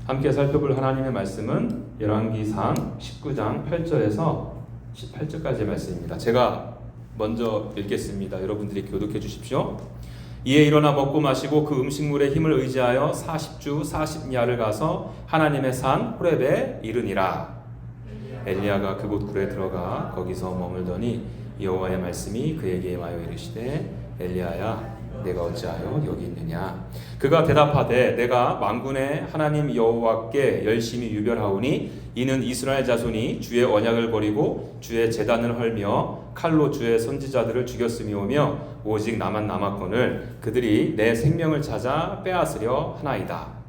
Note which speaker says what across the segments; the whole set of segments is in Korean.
Speaker 1: 함께 살펴볼 하나님의 말씀은 열왕기상 19장 8절에서 18절까지의 말씀입니다. 제가 먼저 읽겠습니다. 여러분들이 교독해 주십시오. 이에 일어나 먹고 마시고 그 음식물의 힘을 의지하여 40주 40야를 가서 하나님의 산 호렙에 이르니라. 엘리야가 그곳 굴에 들어가 거기서 머물더니 여호와의 말씀이 그에게 임하여 이르시되 엘리야야 내가 어찌하여 여기 있느냐. 그가 대답하되 내가 만군의 하나님 여호와께 열심히 유별하오니 이는 이스라엘 자손이 주의 언약을 버리고 주의 제단을 헐며 칼로 주의 선지자들을 죽였음이오며 오직 나만 남았거늘 그들이 내 생명을 찾아 빼앗으려 하나이다.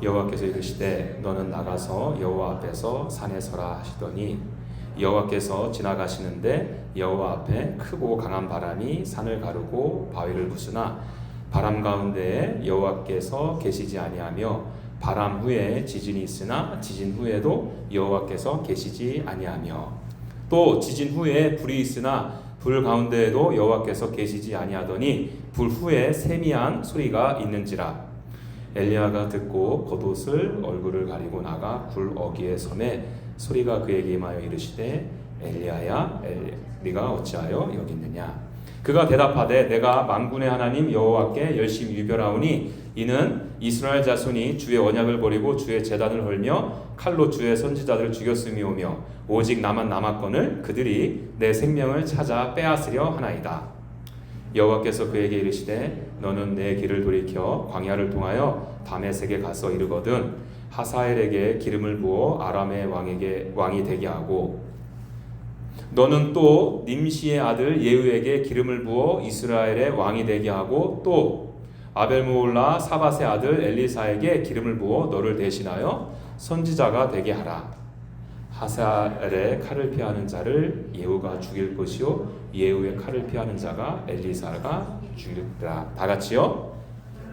Speaker 1: 여호와께서 이르시되 너는 나가서 여호와 앞에서 산에 서라 하시더니 여호와께서 지나가시는데 여호와 앞에 크고 강한 바람이 산을 가르고 바위를 부수나 바람 가운데에 여호와께서 계시지 아니하며 바람 후에 지진이 있으나 지진 후에도 여호와께서 계시지 아니하며 또 지진 후에 불이 있으나 불 가운데에도 여호와께서 계시지 아니하더니 불 후에 세미한 소리가 있는지라. 엘리야가 듣고 겉옷을 얼굴을 가리고 나가 굴 어귀에 섬에 소리가 그에게 임하여 이르시되 엘리야야 네가 어찌하여 여기 있느냐. 그가 대답하되 내가 만군의 하나님 여호와께 열심히 유별하오니 이는 이스라엘 자손이 주의 언약을 버리고 주의 제단을 헐며 칼로 주의 선지자들을 죽였음이오며 오직 나만 남았거늘 그들이 내 생명을 찾아 빼앗으려 하나이다. 여호와께서 그에게 이르시되 너는 내 길을 돌이켜 광야를 통하여 다메섹에 가서 이르거든 하사엘에게 기름을 부어 아람의 왕이 되게 하고 너는 또 님시의 아들 예후에게 기름을 부어 이스라엘의 왕이 되게 하고 또 아벨므올라 사밧의 아들 엘리사에게 기름을 부어 너를 대신하여 선지자가 되게 하라. 하사엘의 칼을 피하는 자를 예후가 죽일 것이요 예후의 칼을 피하는 자가 엘리사가 죽이리라. 다 같이요.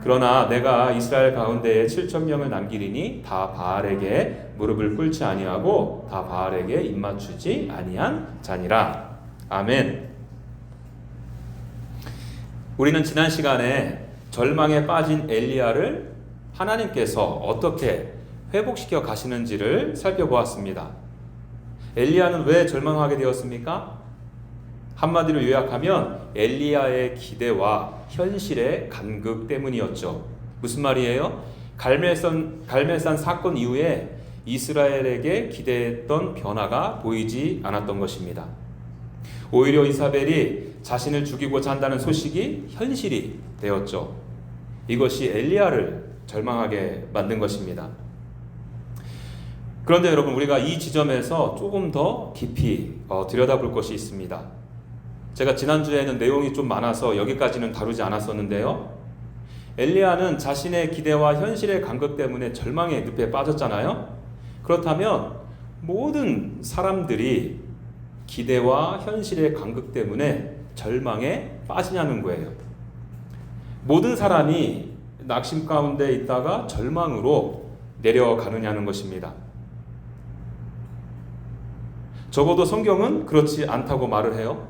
Speaker 1: 그러나 내가 이스라엘 가운데에 7,000명을 남기리니 다 바알에게 무릎을 꿇지 아니하고 다 바알에게 입맞추지 아니한 자니라. 아멘. 우리는 지난 시간에 절망에 빠진 엘리야를 하나님께서 어떻게 회복시켜 가시는지를 살펴보았습니다. 엘리야는 왜 절망하게 되었습니까? 한마디로 요약하면 엘리야의 기대와 현실의 간극 때문이었죠. 무슨 말이에요? 갈멜산 사건 이후에 이스라엘에게 기대했던 변화가 보이지 않았던 것입니다. 오히려 이사벨이 자신을 죽이고자 한다는 소식이 현실이 되었죠. 이것이 엘리야를 절망하게 만든 것입니다. 그런데 여러분, 우리가 이 지점에서 조금 더 깊이 들여다볼 것이 있습니다. 제가 지난주에는 내용이 좀 많아서 여기까지는 다루지 않았었는데요. 엘리야는 자신의 기대와 현실의 간극 때문에 절망의 늪에 빠졌잖아요. 그렇다면 모든 사람들이 기대와 현실의 간극 때문에 절망에 빠지냐는 거예요. 모든 사람이 낙심 가운데 있다가 절망으로 내려가느냐는 것입니다. 적어도 성경은 그렇지 않다고 말을 해요.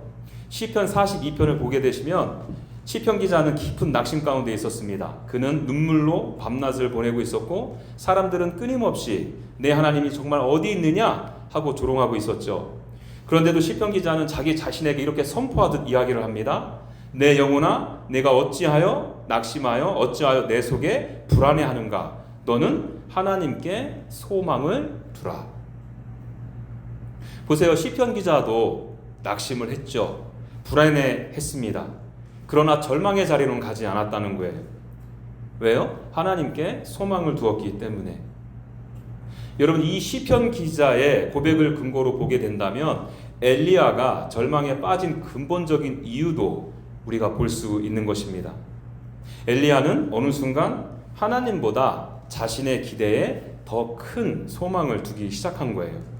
Speaker 1: 시편 42편을 보게 되시면 시편 기자는 깊은 낙심 가운데 있었습니다. 그는 눈물로 밤낮을 보내고 있었고 사람들은 끊임없이 내 하나님이 정말 어디 있느냐 하고 조롱하고 있었죠. 그런데도 시편 기자는 자기 자신에게 이렇게 선포하듯 이야기를 합니다. 내 영혼아 내가 어찌하여 낙심하여 어찌하여 내 속에 불안해하는가. 너는 하나님께 소망을 두라. 보세요. 시편 기자도 낙심을 했죠. 불안해했습니다. 그러나 절망의 자리로는 가지 않았다는 거예요. 왜요? 하나님께 소망을 두었기 때문에. 여러분, 이 시편 기자의 고백을 근거로 보게 된다면 엘리야가 절망에 빠진 근본적인 이유도 우리가 볼 수 있는 것입니다. 엘리야는 어느 순간 하나님보다 자신의 기대에 더 큰 소망을 두기 시작한 거예요.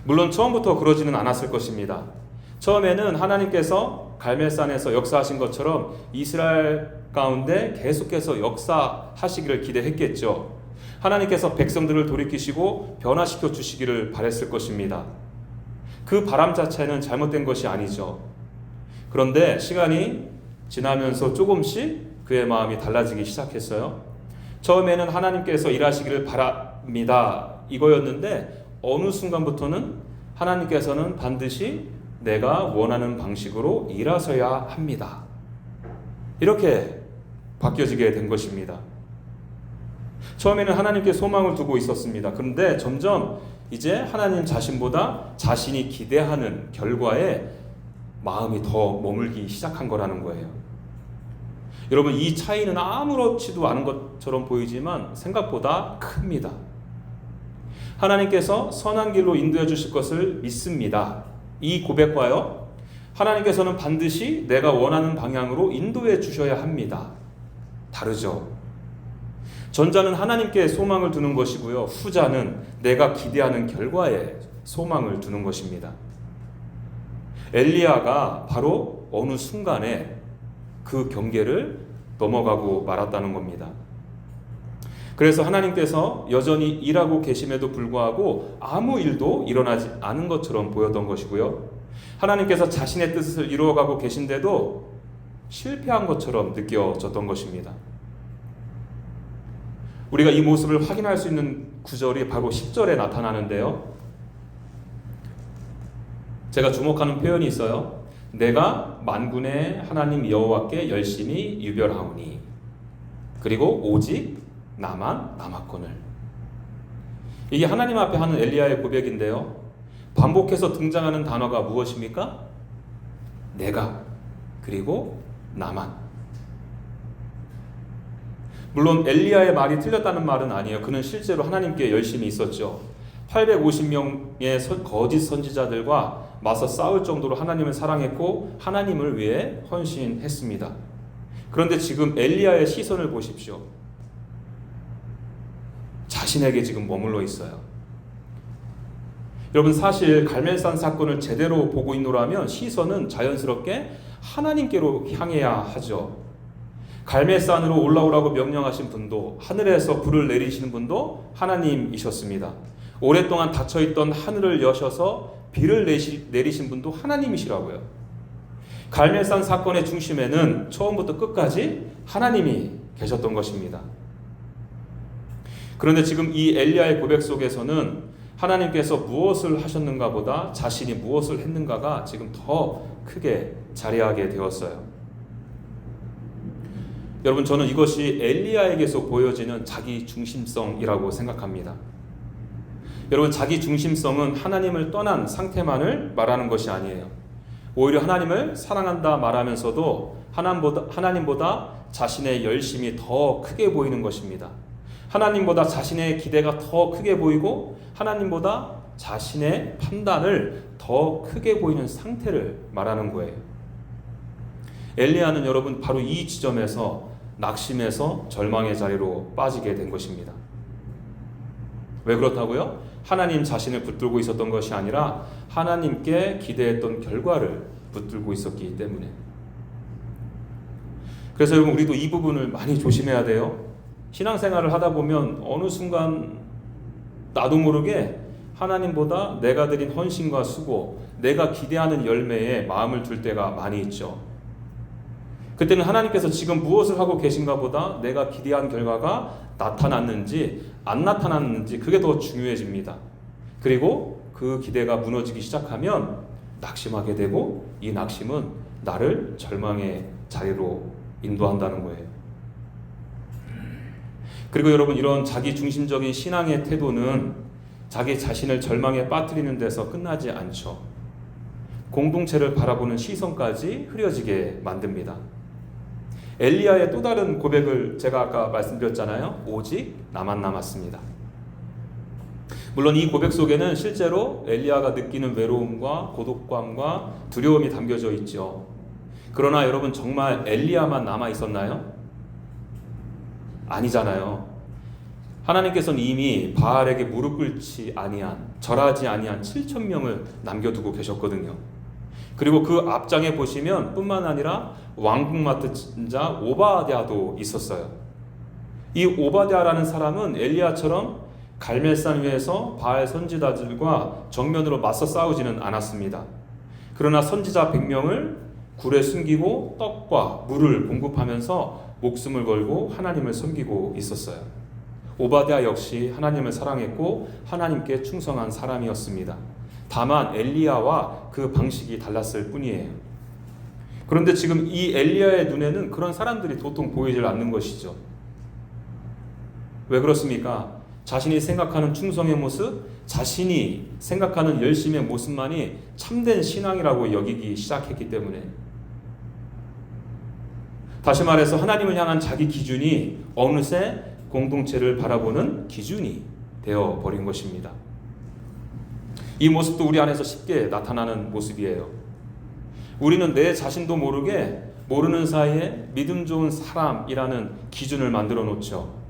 Speaker 1: 물론 처음부터 그러지는 않았을 것입니다. 처음에는 하나님께서 갈멜산에서 역사하신 것처럼 이스라엘 가운데 계속해서 역사하시기를 기대했겠죠. 하나님께서 백성들을 돌이키시고 변화시켜 주시기를 바랬을 것입니다. 그 바람 자체는 잘못된 것이 아니죠. 그런데 시간이 지나면서 조금씩 그의 마음이 달라지기 시작했어요. 처음에는 하나님께서 일하시기를 바랍니다 이거였는데 어느 순간부터는 하나님께서는 반드시 내가 원하는 방식으로 일하셔야 합니다. 이렇게 바뀌어지게 된 것입니다. 처음에는 하나님께 소망을 두고 있었습니다. 그런데 점점 이제 하나님 자신보다 자신이 기대하는 결과에 마음이 더 머물기 시작한 거라는 거예요. 여러분, 이 차이는 아무렇지도 않은 것처럼 보이지만 생각보다 큽니다. 하나님께서 선한 길로 인도해 주실 것을 믿습니다. 이 고백과요, 하나님께서는 반드시 내가 원하는 방향으로 인도해 주셔야 합니다. 다르죠. 전자는 하나님께 소망을 두는 것이고요, 후자는 내가 기대하는 결과에 소망을 두는 것입니다. 엘리야가 바로 어느 순간에 그 경계를 넘어가고 말았다는 겁니다. 그래서 하나님께서 여전히 일하고 계심에도 불구하고 아무 일도 일어나지 않은 것처럼 보였던 것이고요, 하나님께서 자신의 뜻을 이루어가고 계신데도 실패한 것처럼 느껴졌던 것입니다. 우리가 이 모습을 확인할 수 있는 구절이 바로 10절에 나타나는데요, 제가 주목하는 표현이 있어요. 내가 만군의 하나님 여호와께 열심히 유별하오니 그리고 오직 나만 남았거늘. 이게 하나님 앞에 하는 엘리야의 고백인데요, 반복해서 등장하는 단어가 무엇입니까? 내가, 그리고 나만. 물론 엘리야의 말이 틀렸다는 말은 아니에요. 그는 실제로 하나님께 열심히 있었죠. 850명의 거짓 선지자들과 맞서 싸울 정도로 하나님을 사랑했고 하나님을 위해 헌신했습니다. 그런데 지금 엘리야의 시선을 보십시오. 자신에게 지금 머물러 있어요. 여러분, 사실 갈멜산 사건을 제대로 보고 있노라면 시선은 자연스럽게 하나님께로 향해야 하죠. 갈멜산으로 올라오라고 명령하신 분도, 하늘에서 불을 내리시는 분도 하나님이셨습니다. 오랫동안 닫혀있던 하늘을 여셔서 비를 내리신 분도 하나님이시라고요. 갈멜산 사건의 중심에는 처음부터 끝까지 하나님이 계셨던 것입니다. 그런데 지금 이 엘리야의 고백 속에서는 하나님께서 무엇을 하셨는가 보다 자신이 무엇을 했는가가 지금 더 크게 자리하게 되었어요. 여러분, 저는 이것이 엘리야에게서 보여지는 자기 중심성이라고 생각합니다. 여러분, 자기 중심성은 하나님을 떠난 상태만을 말하는 것이 아니에요. 오히려 하나님을 사랑한다 말하면서도 하나님보다 자신의 열심이 더 크게 보이는 것입니다. 하나님보다 자신의 기대가 더 크게 보이고 하나님보다 자신의 판단을 더 크게 보이는 상태를 말하는 거예요. 엘리야는 여러분 바로 이 지점에서 낙심해서 절망의 자리로 빠지게 된 것입니다. 왜 그렇다고요? 하나님 자신을 붙들고 있었던 것이 아니라 하나님께 기대했던 결과를 붙들고 있었기 때문에. 그래서 여러분, 우리도 이 부분을 많이 조심해야 돼요. 신앙생활을 하다 보면 어느 순간 나도 모르게 하나님보다 내가 드린 헌신과 수고, 내가 기대하는 열매에 마음을 둘 때가 많이 있죠. 그때는 하나님께서 지금 무엇을 하고 계신가 보다 내가 기대한 결과가 나타났는지 안 나타났는지 그게 더 중요해집니다. 그리고 그 기대가 무너지기 시작하면 낙심하게 되고, 이 낙심은 나를 절망의 자리로 인도한다는 거예요. 그리고 여러분, 이런 자기 중심적인 신앙의 태도는 자기 자신을 절망에 빠뜨리는 데서 끝나지 않죠. 공동체를 바라보는 시선까지 흐려지게 만듭니다. 엘리야의 또 다른 고백을 제가 아까 말씀드렸잖아요. 오직 나만 남았습니다. 물론 이 고백 속에는 실제로 엘리야가 느끼는 외로움과 고독감과 두려움이 담겨져 있죠. 그러나 여러분, 정말 엘리야만 남아 있었나요? 아니잖아요. 하나님께서는 이미 바알에게 무릎 꿇지 아니한, 절하지 아니한 7,000명을 남겨두고 계셨거든요. 그리고 그 앞장에 보시면 뿐만 아니라 왕궁 맡은 자 오바댜도 있었어요. 이 오바댜라는 사람은 엘리야처럼 갈멜산 위에서 바알 선지자들과 정면으로 맞서 싸우지는 않았습니다. 그러나 선지자 100명을 굴에 숨기고 떡과 물을 공급하면서 목숨을 걸고 하나님을 섬기고 있었어요. 오바댜 역시 하나님을 사랑했고 하나님께 충성한 사람이었습니다. 다만 엘리야와 그 방식이 달랐을 뿐이에요. 그런데 지금 이 엘리야의 눈에는 그런 사람들이 도통 보이질 않는 것이죠. 왜 그렇습니까? 자신이 생각하는 충성의 모습, 자신이 생각하는 열심의 모습만이 참된 신앙이라고 여기기 시작했기 때문에, 다시 말해서 하나님을 향한 자기 기준이 어느새 공동체를 바라보는 기준이 되어버린 것입니다. 이 모습도 우리 안에서 쉽게 나타나는 모습이에요. 우리는 내 자신도 모르게 모르는 사이에 믿음 좋은 사람이라는 기준을 만들어 놓죠.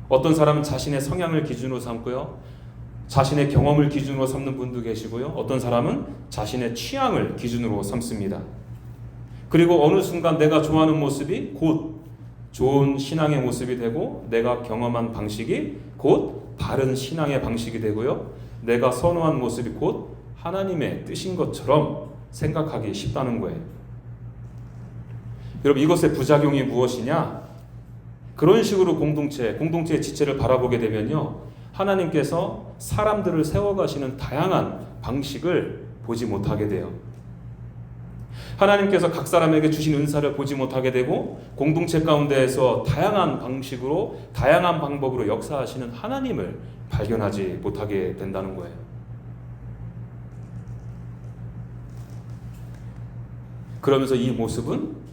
Speaker 1: 어떤 사람은 자신의 성향을 기준으로 삼고요, 자신의 경험을 기준으로 삼는 분도 계시고요, 어떤 사람은 자신의 취향을 기준으로 삼습니다. 그리고 어느 순간 내가 좋아하는 모습이 곧 좋은 신앙의 모습이 되고, 내가 경험한 방식이 곧 바른 신앙의 방식이 되고요, 내가 선호한 모습이 곧 하나님의 뜻인 것처럼 생각하기 쉽다는 거예요. 여러분, 이것의 부작용이 무엇이냐? 그런 식으로 공동체의 지체를 바라보게 되면요, 하나님께서 사람들을 세워가시는 다양한 방식을 보지 못하게 돼요. 하나님께서 각 사람에게 주신 은사를 보지 못하게 되고, 공동체 가운데에서 다양한 방식으로 다양한 방법으로 역사하시는 하나님을 발견하지 못하게 된다는 거예요. 그러면서 이 모습은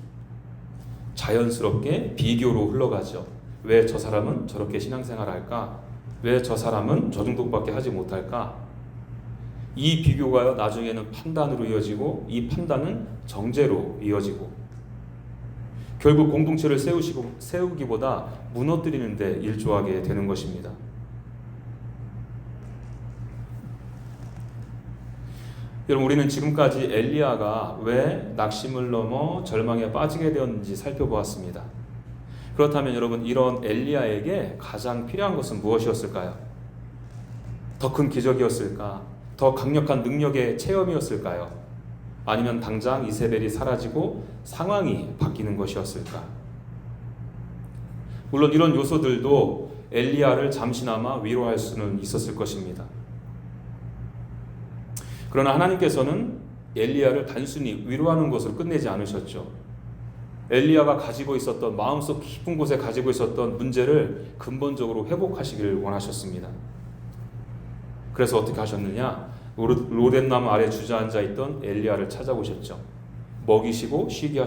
Speaker 1: 자연스럽게 비교로 흘러가죠. 왜 저 사람은 저렇게 신앙생활을 할까? 왜 저 사람은 저 정도밖에 하지 못할까? 이 비교가 나중에는 판단으로 이어지고, 이 판단은 정죄로 이어지고, 결국 공동체를 세우기보다 무너뜨리는 데 일조하게 되는 것입니다. 여러분, 우리는 지금까지 엘리야가 왜 낙심을 넘어 절망에 빠지게 되었는지 살펴보았습니다. 그렇다면 여러분, 이런 엘리야에게 가장 필요한 것은 무엇이었을까요? 더 큰 기적이었을까? 더 강력한 능력의 체험이었을까요? 아니면 당장 이세벨이 사라지고 상황이 바뀌는 것이었을까? 물론 이런 요소들도 엘리야를 잠시나마 위로할 수는 있었을 것입니다. 그러나 하나님께서는 엘리야를 단순히 위로하는 것으로 끝내지 않으셨죠. 엘리야가 가지고 있었던, 마음속 깊은 곳에 가지고 있었던 문제를 근본적으로 회복하시기를 원하셨습니다. 그래서 어떻게 하셨느냐? 로뎀나무 아래 주저앉아 있던 엘리야를 찾아오셨죠. 먹이시고 쉬게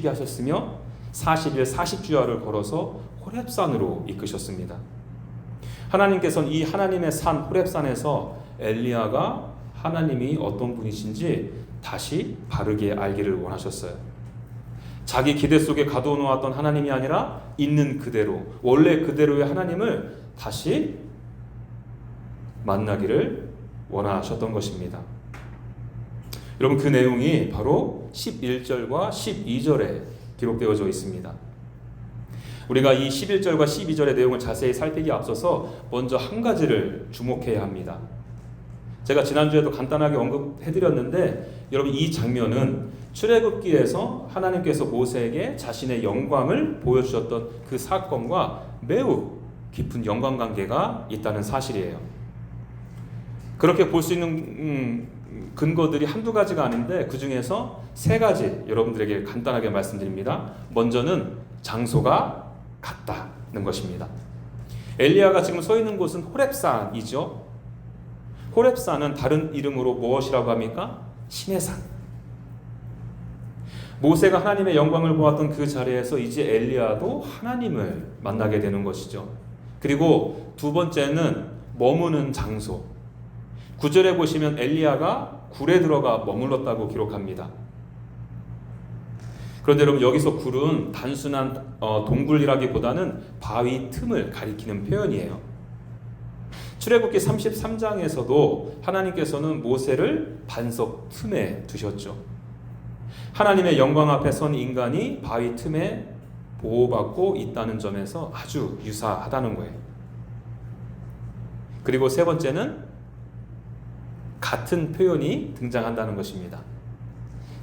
Speaker 1: 하셨으며 40일 40주야를 걸어서 호렙산으로 이끄셨습니다. 하나님께서는 이 하나님의 산 호렙산에서 엘리야가 하나님이 어떤 분이신지 다시 바르게 알기를 원하셨어요. 자기 기대 속에 가둬놓았던 하나님이 아니라 있는 그대로, 원래 그대로의 하나님을 다시 만나기를 원하셨던 것입니다. 여러분, 그 내용이 바로 11절과 12절에 기록되어져 있습니다. 우리가 이 11절과 12절의 내용을 자세히 살피기에 앞서서 먼저 한 가지를 주목해야 합니다. 제가 지난주에도 간단하게 언급해드렸는데, 여러분, 이 장면은 출애굽기에서 하나님께서 모세에게 자신의 영광을 보여주셨던 그 사건과 매우 깊은 연관관계가 있다는 사실이에요. 그렇게 볼 수 있는 근거들이 한두 가지가 아닌데, 그 중에서 세 가지 여러분들에게 간단하게 말씀드립니다. 먼저는 장소가 같다는 것입니다. 엘리야가 지금 서 있는 곳은 호렙산이죠. 호렙산은 다른 이름으로 무엇이라고 합니까? 신의 산. 모세가 하나님의 영광을 보았던 그 자리에서 이제 엘리야도 하나님을 만나게 되는 것이죠. 그리고 두 번째는 머무는 장소. 9절에 보시면 엘리야가 굴에 들어가 머물렀다고 기록합니다. 그런데 여러분, 여기서 굴은 단순한 동굴이라기보다는 바위 틈을 가리키는 표현이에요. 출애굽기 33장에서도 하나님께서는 모세를 반석 틈에 두셨죠. 하나님의 영광 앞에 선 인간이 바위 틈에 보호받고 있다는 점에서 아주 유사하다는 거예요. 그리고 세 번째는 같은 표현이 등장한다는 것입니다.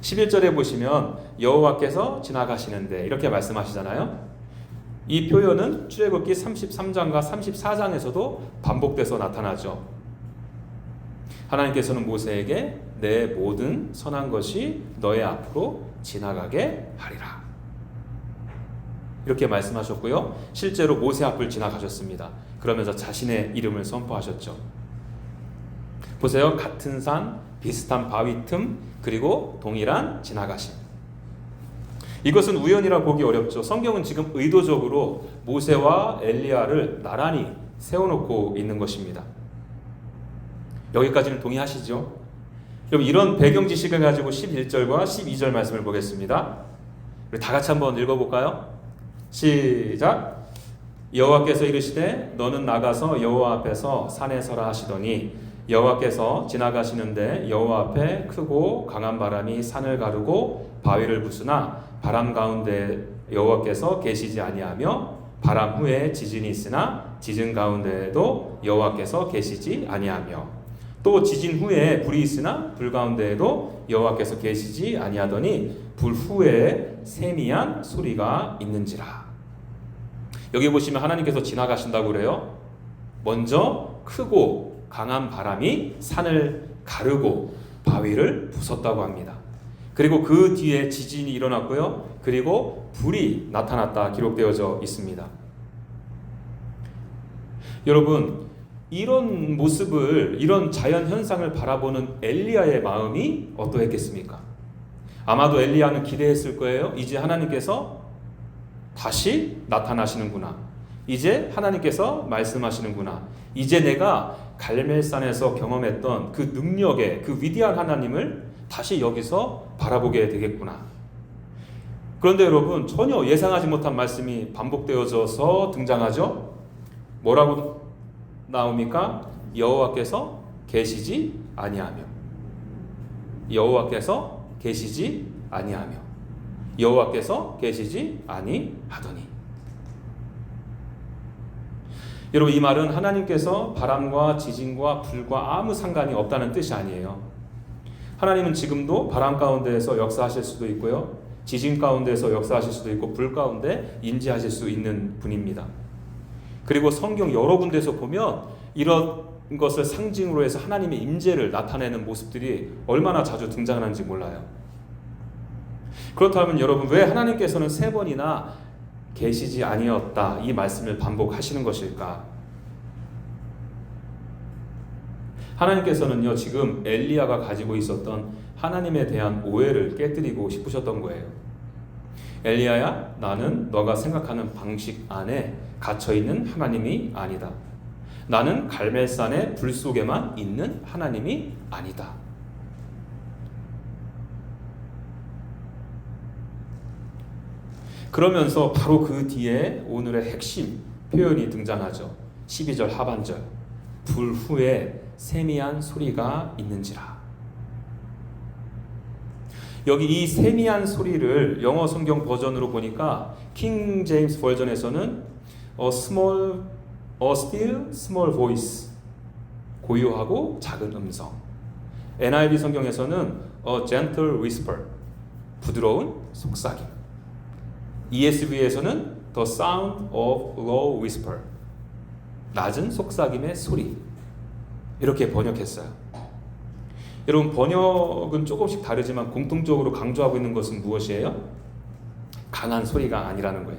Speaker 1: 11절에 보시면 여호와께서 지나가시는데 이렇게 말씀하시잖아요. 이 표현은 출애굽기 33장과 34장에서도 반복돼서 나타나죠. 하나님께서는 모세에게 내 모든 선한 것이 너의 앞으로 지나가게 하리라. 이렇게 말씀하셨고요. 실제로 모세 앞을 지나가셨습니다. 그러면서 자신의 이름을 선포하셨죠. 보세요. 같은 산, 비슷한 바위 틈, 그리고 동일한 지나가심. 이것은 우연이라 보기 어렵죠. 성경은 지금 의도적으로 모세와 엘리야를 나란히 세워놓고 있는 것입니다. 여기까지는 동의하시죠? 그럼 이런 배경 지식을 가지고 11절과 12절 말씀을 보겠습니다. 우리 다 같이 한번 읽어볼까요? 시작! 여호와께서 이르시되 너는 나가서 여호와 앞에서 산에 서라 하시더니 여호와께서 지나가시는데 여호와 앞에 크고 강한 바람이 산을 가르고 바위를 부수나 바람 가운데 여호와께서 계시지 아니하며 바람 후에 지진이 있으나 지진 가운데에도 여호와께서 계시지 아니하며 또 지진 후에 불이 있으나 불 가운데에도 여호와께서 계시지 아니하더니 불 후에 세미한 소리가 있는지라. 여기 보시면 하나님께서 지나가신다고 그래요. 먼저 크고 강한 바람이 산을 가르고 바위를 부쉈다고 합니다. 그리고 그 뒤에 지진이 일어났고요. 그리고 불이 나타났다 기록되어져 있습니다. 여러분, 이런 모습을, 이런 자연 현상을 바라보는 엘리야의 마음이 어떠했겠습니까? 아마도 엘리야는 기대했을 거예요. 이제 하나님께서 다시 나타나시는구나. 이제 하나님께서 말씀하시는구나. 이제 내가 갈멜산에서 경험했던 그 능력의, 그 위대한 하나님을 다시 여기서 바라보게 되겠구나. 그런데 여러분, 전혀 예상하지 못한 말씀이 반복되어져서 등장하죠. 뭐라고 나옵니까? 여호와께서 계시지 아니하며, 여호와께서 계시지 아니하며, 여호와께서 계시지 아니하더니. 여러분, 이 말은 하나님께서 바람과 지진과 불과 아무 상관이 없다는 뜻이 아니에요. 하나님은 지금도 바람 가운데에서 역사하실 수도 있고요, 지진 가운데에서 역사하실 수도 있고, 불 가운데 임재하실 수 있는 분입니다. 그리고 성경 여러 군데에서 보면 이런 것을 상징으로 해서 하나님의 임재를 나타내는 모습들이 얼마나 자주 등장하는지 몰라요. 그렇다면 여러분, 왜 하나님께서는 3번이나 계시지 아니었다 이 말씀을 반복하시는 것일까? 하나님께서는요, 지금 엘리야가 가지고 있었던 하나님에 대한 오해를 깨뜨리고 싶으셨던 거예요. 엘리야야, 나는 너가 생각하는 방식 안에 갇혀있는 하나님이 아니다. 나는 갈멜산의 불 속에만 있는 하나님이 아니다. 그러면서 바로 그 뒤에 오늘의 핵심 표현이 등장하죠. 12절 하반절. 불 후에 세미한 소리가 있는지라. 여기 이 세미한 소리를 영어 성경 버전으로 보니까 킹 제임스 버전에서는 a still small voice, 고요하고 작은 음성. NIV 성경에서는 a gentle whisper, 부드러운 속삭임. ESV에서는 the sound of low whisper, 낮은 속삭임의 소리. 이렇게 번역했어요. 여러분, 번역은 조금씩 다르지만 공통적으로 강조하고 있는 것은 무엇이에요? 강한 소리가 아니라는 거예요.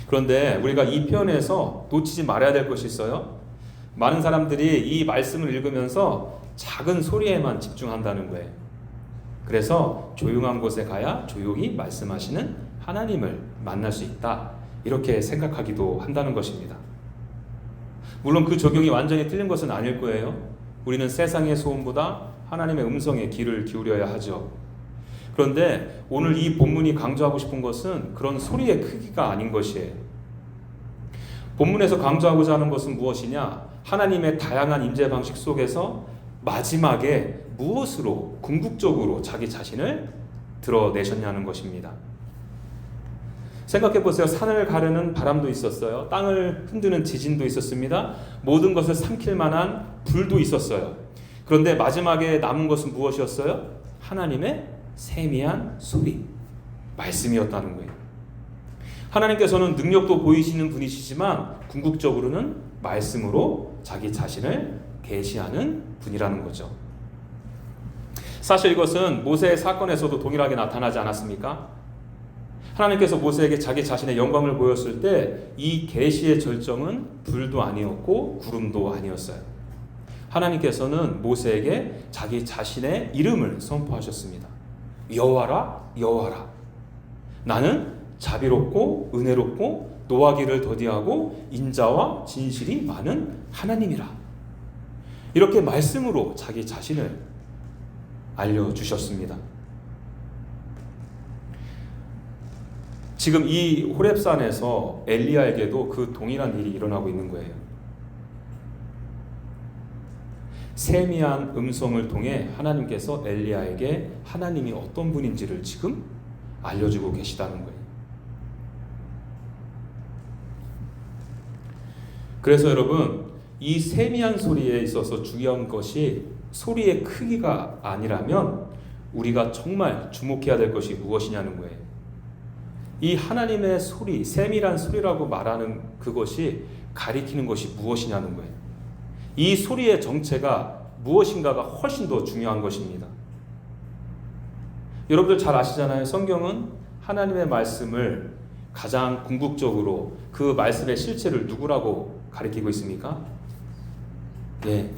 Speaker 1: 그런데 우리가 이 편에서 놓치지 말아야 될 것이 있어요. 많은 사람들이 이 말씀을 읽으면서 작은 소리에만 집중한다는 거예요. 그래서 조용한 곳에 가야 조용히 말씀하시는 하나님을 만날 수 있다, 이렇게 생각하기도 한다는 것입니다. 물론 그 적용이 완전히 틀린 것은 아닐 거예요. 우리는 세상의 소음보다 하나님의 음성에 귀를 기울여야 하죠. 그런데 오늘 이 본문이 강조하고 싶은 것은 그런 소리의 크기가 아닌 것이에요. 본문에서 강조하고자 하는 것은 무엇이냐? 하나님의 다양한 임재 방식 속에서 마지막에 무엇으로 궁극적으로 자기 자신을 드러내셨냐는 것입니다. 생각해 보세요. 산을 가르는 바람도 있었어요. 땅을 흔드는 지진도 있었습니다. 모든 것을 삼킬 만한 불도 있었어요. 그런데 마지막에 남은 것은 무엇이었어요? 하나님의 세미한 소리, 말씀이었다는 거예요. 하나님께서는 능력도 보이시는 분이시지만 궁극적으로는 말씀으로 자기 자신을 계시하는 분이라는 거죠. 사실 이것은 모세의 사건에서도 동일하게 나타나지 않았습니까? 하나님께서 모세에게 자기 자신의 영광을 보였을 때 이 계시의 절정은 불도 아니었고 구름도 아니었어요. 하나님께서는 모세에게 자기 자신의 이름을 선포하셨습니다. 여호와라, 여호와라. 나는 자비롭고 은혜롭고 노하기를 더디하고 인자와 진실이 많은 하나님이라. 이렇게 말씀으로 자기 자신을 알려주셨습니다. 지금 이 호렙산에서 엘리야에게도 그 동일한 일이 일어나고 있는 거예요. 세미한 음성을 통해 하나님께서 엘리야에게 하나님이 어떤 분인지를 지금 알려주고 계시다는 거예요. 그래서 여러분, 이 세미한 소리에 있어서 중요한 것이 소리의 크기가 아니라면 우리가 정말 주목해야 될 것이 무엇이냐는 거예요. 이 하나님의 소리, 세밀한 소리라고 말하는 그것이 가리키는 것이 무엇이냐는 거예요. 이 소리의 정체가 무엇인가가 훨씬 더 중요한 것입니다. 여러분들 잘 아시잖아요. 성경은 하나님의 말씀을 가장 궁극적으로 그 말씀의 실체를 누구라고 가리키고 있습니까? 네.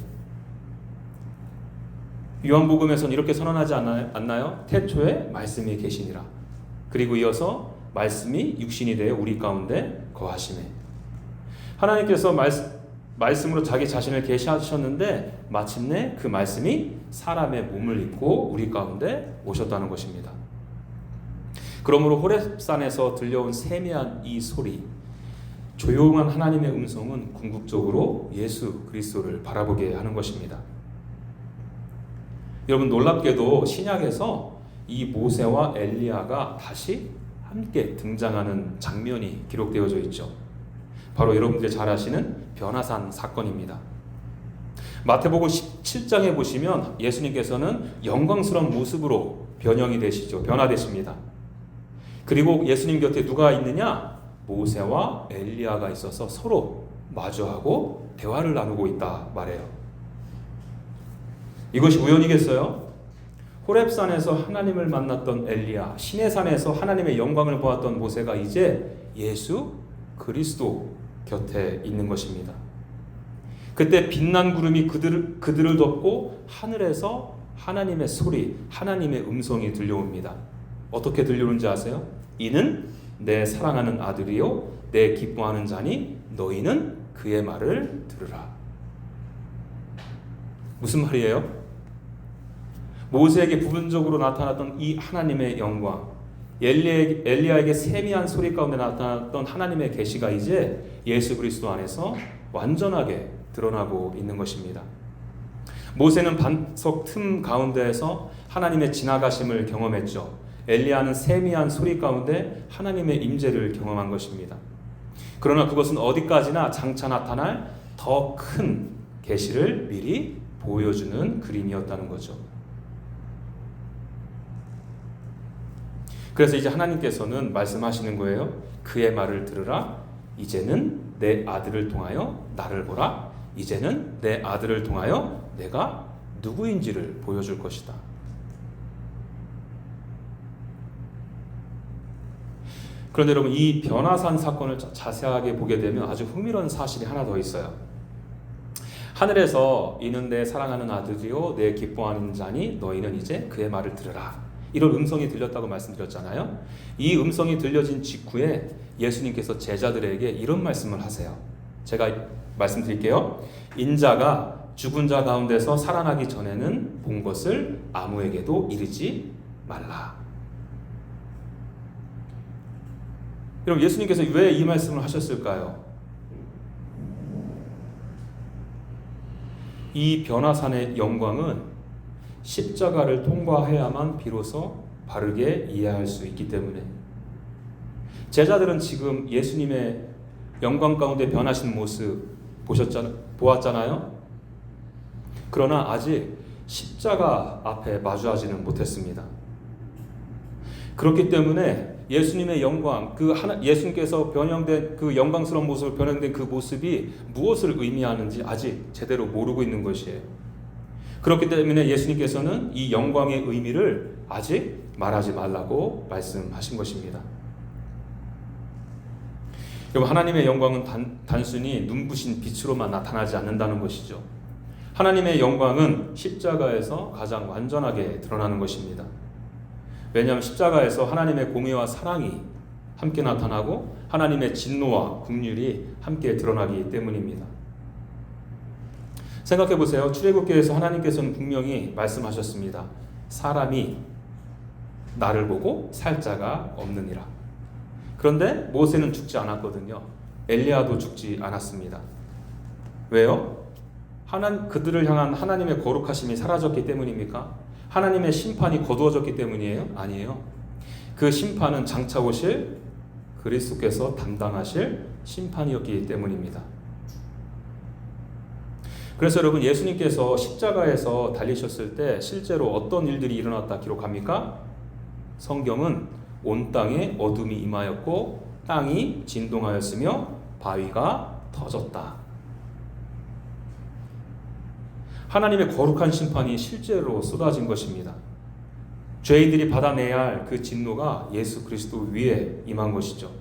Speaker 1: 요한복음에서는 이렇게 선언하지 않나요? 태초에 말씀이 계시니라. 그리고 이어서 말씀이 육신이 되어 우리 가운데 거하시네. 하나님께서 말씀으로 자기 자신을 계시하셨는데 마침내 그 말씀이 사람의 몸을 입고 우리 가운데 오셨다는 것입니다. 그러므로 호렙산에서 들려온 세미한 이 소리, 조용한 하나님의 음성은 궁극적으로 예수 그리스도를 바라보게 하는 것입니다. 여러분, 놀랍게도 신약에서 이 모세와 엘리야가 다시 함께 등장하는 장면이 기록되어져 있죠. 바로 여러분들이 잘 아시는 변화산 사건입니다. 마태복음 17장에 보시면 예수님께서는 영광스러운 모습으로 변화되십니다. 그리고 예수님 곁에 누가 있느냐? 모세와 엘리야가 있어서 서로 마주하고 대화를 나누고 있다 말해요. 이것이 우연이겠어요? 호렙산에서 하나님을 만났던 엘리야, 시내산에서 하나님의 영광을 보았던 모세가 이제 예수 그리스도 곁에 있는 것입니다. 그때 빛난 구름이 그들을 덮고 하늘에서 하나님의 소리, 하나님의 음성이 들려옵니다. 어떻게 들려오는지 아세요? 이는 내 사랑하는 아들이요 내 기뻐하는 자니 너희는 그의 말을 들으라. 무슨 말이에요? 모세에게 부분적으로 나타났던 이 하나님의 영광, 엘리야에게 세미한 소리 가운데 나타났던 하나님의 계시가 이제 예수 그리스도 안에서 완전하게 드러나고 있는 것입니다. 모세는 반석 틈 가운데에서 하나님의 지나가심을 경험했죠. 엘리야는 세미한 소리 가운데 하나님의 임재를 경험한 것입니다. 그러나 그것은 어디까지나 장차 나타날 더 큰 계시를 미리 보여주는 그림이었다는 거죠. 그래서 이제 하나님께서는 말씀하시는 거예요. 그의 말을 들으라. 이제는 내 아들을 통하여 나를 보라. 이제는 내 아들을 통하여 내가 누구인지를 보여줄 것이다. 그런데 여러분, 이 변화산 사건을 자세하게 보게 되면 아주 흥미로운 사실이 하나 더 있어요. 하늘에서 이는 내 사랑하는 아들이요 내 기뻐하는 자니 너희는 이제 그의 말을 들으라. 이런 음성이 들렸다고 말씀드렸잖아요. 이 음성이 들려진 직후에 예수님께서 제자들에게 이런 말씀을 하세요. 제가 말씀드릴게요. 인자가 죽은 자 가운데서 살아나기 전에는 본 것을 아무에게도 이르지 말라. 여러분, 예수님께서 왜 이 말씀을 하셨을까요? 이 변화산의 영광은 십자가를 통과해야만 비로소 바르게 이해할 수 있기 때문에, 제자들은 지금 예수님의 영광 가운데 변하신 모습 보았잖아요. 그러나 아직 십자가 앞에 마주하지는 못했습니다. 그렇기 때문에 예수님의 영광, 예수님께서 변형된 그 영광스러운 모습을 변형된 그 모습이 무엇을 의미하는지 아직 제대로 모르고 있는 것이에요. 그렇기 때문에 예수님께서는 이 영광의 의미를 아직 말하지 말라고 말씀하신 것입니다. 여러분, 하나님의 영광은 단순히 눈부신 빛으로만 나타나지 않는다는 것이죠. 하나님의 영광은 십자가에서 가장 완전하게 드러나는 것입니다. 왜냐하면 십자가에서 하나님의 공의와 사랑이 함께 나타나고 하나님의 진노와 긍휼이 함께 드러나기 때문입니다. 생각해 보세요. 출애굽기에서 하나님께서는 분명히 말씀하셨습니다. 사람이 나를 보고 살 자가 없느니라. 그런데 모세는 죽지 않았거든요. 엘리야도 죽지 않았습니다. 왜요? 그들을 향한 하나님의 거룩하심이 사라졌기 때문입니까? 하나님의 심판이 거두어졌기 때문이에요? 아니에요. 그 심판은 장차 오실 그리스도께서 담당하실 심판이었기 때문입니다. 그래서 여러분, 예수님께서 십자가에서 달리셨을 때 실제로 어떤 일들이 일어났다 기록합니까? 성경은 온 땅에 어둠이 임하였고 땅이 진동하였으며 바위가 터졌다. 하나님의 거룩한 심판이 실제로 쏟아진 것입니다. 죄인들이 받아내야 할 그 진노가 예수 그리스도 위에 임한 것이죠.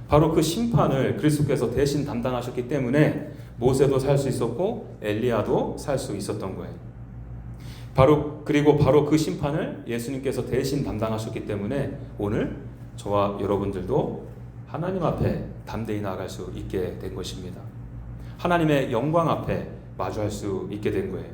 Speaker 1: 바로 그 심판을 그리스도께서 대신 담당하셨기 때문에 모세도 살 수 있었고 엘리야도 살 수 있었던 거예요. 그리고 바로 그 심판을 예수님께서 대신 담당하셨기 때문에 오늘 저와 여러분들도 하나님 앞에 담대히 나아갈 수 있게 된 것입니다. 하나님의 영광 앞에 마주할 수 있게 된 거예요.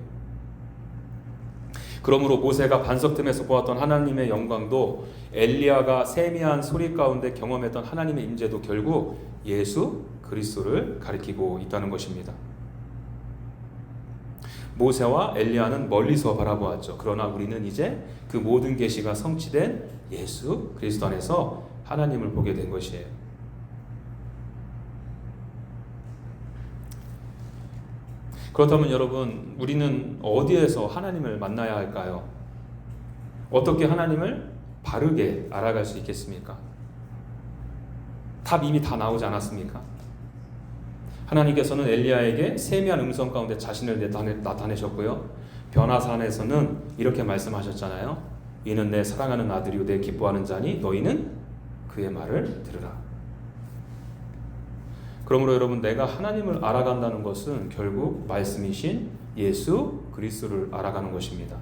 Speaker 1: 그러므로 모세가 반석 틈에서 보았던 하나님의 영광도 엘리야가 세미한 소리 가운데 경험했던 하나님의 임재도 결국 예수 그리스도를 가리키고 있다는 것입니다. 모세와 엘리야는 멀리서 바라보았죠. 그러나 우리는 이제 그 모든 계시가 성취된 예수 그리스도 안에서 하나님을 보게 된 것이에요. 그렇다면 여러분, 우리는 어디에서 하나님을 만나야 할까요? 어떻게 하나님을 바르게 알아갈 수 있겠습니까? 답 이미 다 나오지 않았습니까? 하나님께서는 엘리야에게 세미한 음성 가운데 자신을 나타내셨고요. 변화산에서는 이렇게 말씀하셨잖아요. 이는 내 사랑하는 아들이요 내 기뻐하는 자니 너희는 그의 말을 들으라. 그러므로 여러분, 내가 하나님을 알아간다는 것은 결국 말씀이신 예수 그리스도를 알아가는 것입니다.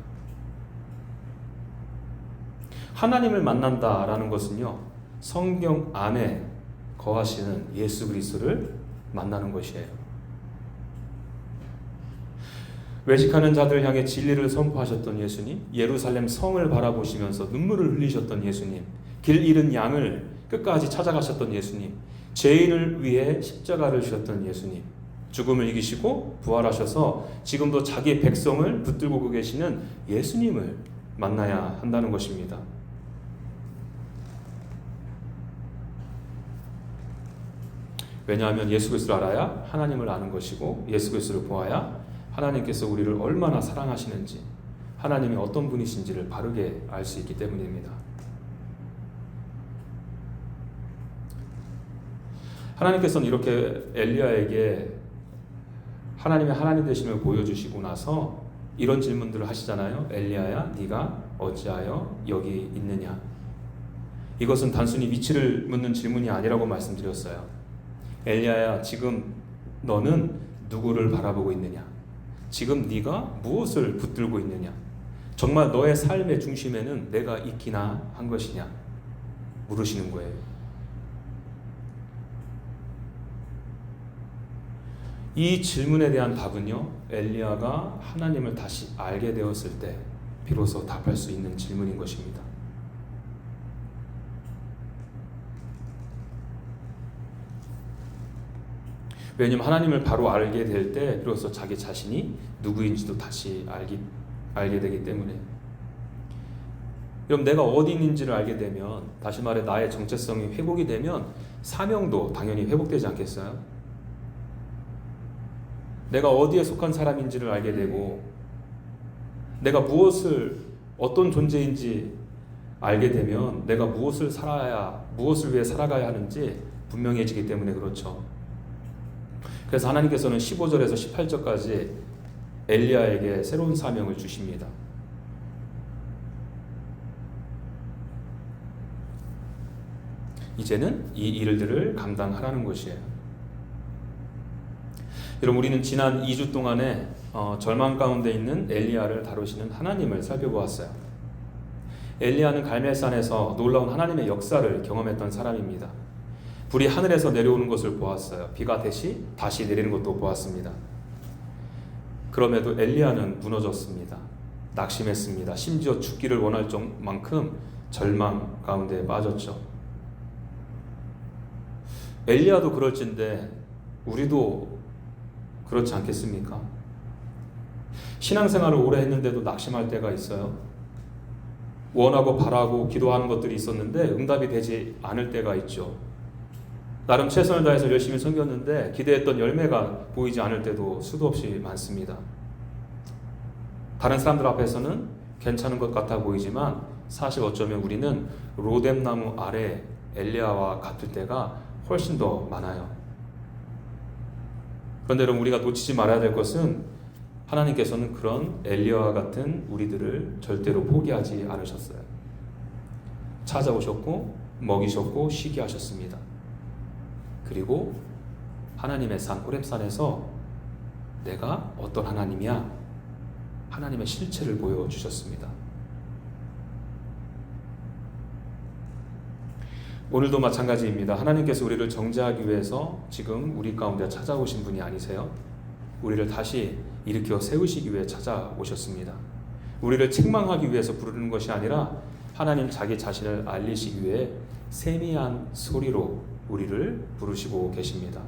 Speaker 1: 하나님을 만난다라는 것은요, 성경 안에 거하시는 예수 그리스도를 만나는 것이에요. 외식하는 자들 향해 진리를 선포하셨던 예수님, 예루살렘 성을 바라보시면서 눈물을 흘리셨던 예수님, 길 잃은 양을 끝까지 찾아가셨던 예수님, 죄인을 위해 십자가를 지셨던 예수님, 죽음을 이기시고 부활하셔서 지금도 자기 백성을 붙들고 계시는 예수님을 만나야 한다는 것입니다. 왜냐하면 예수 그리스도를 알아야 하나님을 아는 것이고 예수 그리스도를 보아야 하나님께서 우리를 얼마나 사랑하시는지, 하나님이 어떤 분이신지를 바르게 알 수 있기 때문입니다. 하나님께서는 이렇게 엘리야에게 하나님의 하나님 되심을 보여주시고 나서 이런 질문들을 하시잖아요. 엘리야야, 네가 어찌하여 여기 있느냐? 이것은 단순히 위치를 묻는 질문이 아니라고 말씀드렸어요. 엘리야야, 지금 너는 누구를 바라보고 있느냐? 지금 네가 무엇을 붙들고 있느냐? 정말 너의 삶의 중심에는 내가 있기나 한 것이냐? 물으시는 거예요. 이 질문에 대한 답은요, 엘리야가 하나님을 다시 알게 되었을 때 비로소 답할 수 있는 질문인 것입니다. 왜냐하면 하나님을 바로 알게 될 때 비로소 자기 자신이 누구인지도 다시 알게 되기 때문에. 그럼 내가 어디 있는지를 알게 되면, 다시 말해 나의 정체성이 회복이 되면 사명도 당연히 회복되지 않겠어요? 내가 어디에 속한 사람인지를 알게 되고 내가 어떤 존재인지 알게 되면 내가 무엇을 위해 살아가야 하는지 분명해지기 때문에 그렇죠. 그래서 하나님께서는 15절에서 18절까지 엘리야에게 새로운 사명을 주십니다. 이제는 이 일들을 감당하라는 것이에요. 여러분, 우리는 지난 2주 동안에 절망 가운데 있는 엘리야를 다루시는 하나님을 살펴보았어요. 엘리야는 갈멜산에서 놀라운 하나님의 역사를 경험했던 사람입니다. 불이 하늘에서 내려오는 것을 보았어요. 비가 다시 내리는 것도 보았습니다. 그럼에도 엘리야는 무너졌습니다. 낙심했습니다. 심지어 죽기를 원할 만큼 절망 가운데 빠졌죠. 엘리야도 그럴진데 우리도 그렇지 않겠습니까? 신앙생활을 오래 했는데도 낙심할 때가 있어요. 원하고 바라고 기도하는 것들이 있었는데 응답이 되지 않을 때가 있죠. 나름 최선을 다해서 열심히 섬겼는데 기대했던 열매가 보이지 않을 때도 수도 없이 많습니다. 다른 사람들 앞에서는 괜찮은 것 같아 보이지만 사실 어쩌면 우리는 로뎀나무 아래 엘리야와 같을 때가 훨씬 더 많아요. 그런데 여러분, 우리가 놓치지 말아야 될 것은 하나님께서는 그런 엘리야와 같은 우리들을 절대로 포기하지 않으셨어요. 찾아오셨고 먹이셨고 쉬게 하셨습니다. 그리고 하나님의 산 호렙산에서 내가 어떤 하나님이야? 하나님의 실체를 보여주셨습니다. 오늘도 마찬가지입니다. 하나님께서 우리를 정죄하기 위해서 지금 우리 가운데 찾아오신 분이 아니세요. 우리를 다시 일으켜 세우시기 위해 찾아오셨습니다. 우리를 책망하기 위해서 부르는 것이 아니라 하나님 자기 자신을 알리시기 위해 세미한 소리로 우리를 부르시고 계십니다.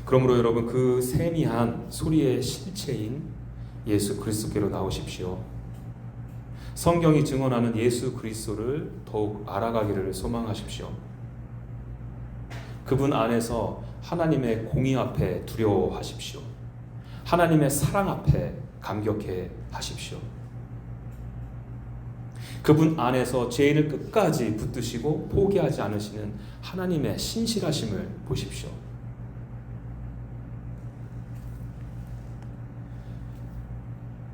Speaker 1: 그러므로 여러분, 그 세미한 소리의 실체인 예수 그리스도께로 나오십시오. 성경이 증언하는 예수 그리스도를 더욱 알아가기를 소망하십시오. 그분 안에서 하나님의 공의 앞에 두려워하십시오. 하나님의 사랑 앞에 감격해 하십시오. 그분 안에서 죄인을 끝까지 붙드시고 포기하지 않으시는 하나님의 신실하심을 보십시오.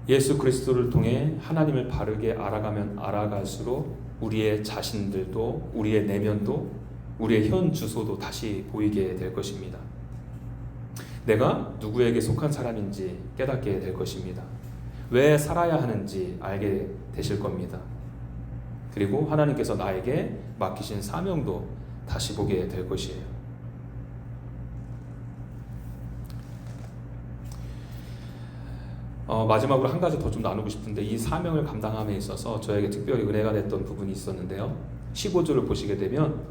Speaker 1: 예수 그리스도를 통해 하나님을 바르게 알아가면 알아갈수록 우리의 자신들도, 우리의 내면도, 우리의 현 주소도 다시 보이게 될 것입니다. 내가 누구에게 속한 사람인지 깨닫게 될 것입니다. 왜 살아야 하는지 알게 되실 겁니다. 그리고 하나님께서 나에게 맡기신 사명도 다시 보게 될 것이에요. 마지막으로 한 가지 더 좀 나누고 싶은데, 이 사명을 감당함에 있어서 저에게 특별히 은혜가 됐던 부분이 있었는데요. 15절을 보시게 되면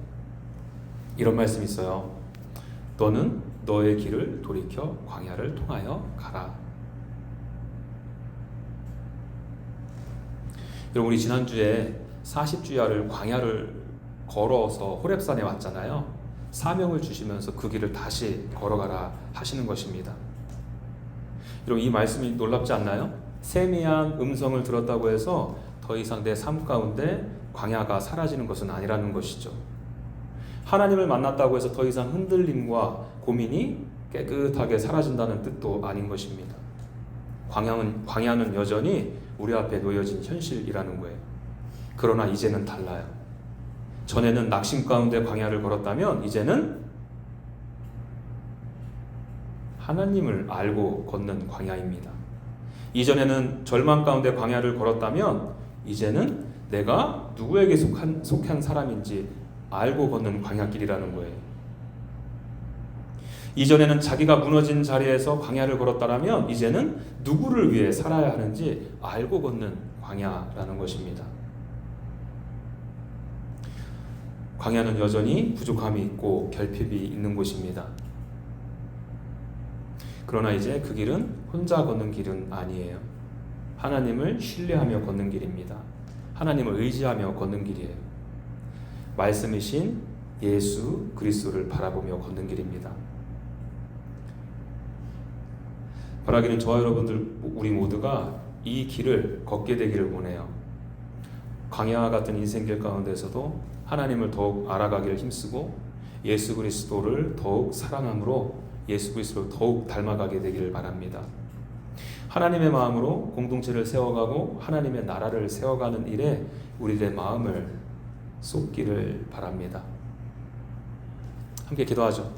Speaker 1: 이런 말씀이 있어요. 너는 너의 길을 돌이켜 광야를 통하여 가라. 여러분, 우리 지난주에 40주야를 광야를 걸어서 호렙산에 왔잖아요. 사명을 주시면서 그 길을 다시 걸어가라 하시는 것입니다. 여러분, 이 말씀이 놀랍지 않나요? 세미한 음성을 들었다고 해서 더 이상 내 삶 가운데 광야가 사라지는 것은 아니라는 것이죠. 하나님을 만났다고 해서 더 이상 흔들림과 고민이 깨끗하게 사라진다는 뜻도 아닌 것입니다. 광야는 여전히 우리 앞에 놓여진 현실이라는 거예요. 그러나 이제는 달라요. 전에는 낙심 가운데 광야를 걸었다면 이제는 하나님을 알고 걷는 광야입니다. 이전에는 절망 가운데 광야를 걸었다면 이제는 내가 누구에게 속한 사람인지 알고 걷는 광야길이라는 거예요. 이전에는 자기가 무너진 자리에서 광야를 걸었다면 이제는 누구를 위해 살아야 하는지 알고 걷는 광야라는 것입니다. 광야는 여전히 부족함이 있고 결핍이 있는 곳입니다. 그러나 이제 그 길은 혼자 걷는 길은 아니에요. 하나님을 신뢰하며 걷는 길입니다. 하나님을 의지하며 걷는 길이에요. 말씀이신 예수 그리스도를 바라보며 걷는 길입니다. 바라기는 저와 여러분들 우리 모두가 이 길을 걷게 되기를 원해요. 광야와 같은 인생길 가운데서도 하나님을 더욱 알아가기를 힘쓰고 예수 그리스도를 더욱 사랑함으로 예수 그리스도를 더욱 닮아가게 되기를 바랍니다. 하나님의 마음으로 공동체를 세워가고 하나님의 나라를 세워가는 일에 우리들의 마음을 쏟기를 바랍니다. 함께 기도하죠.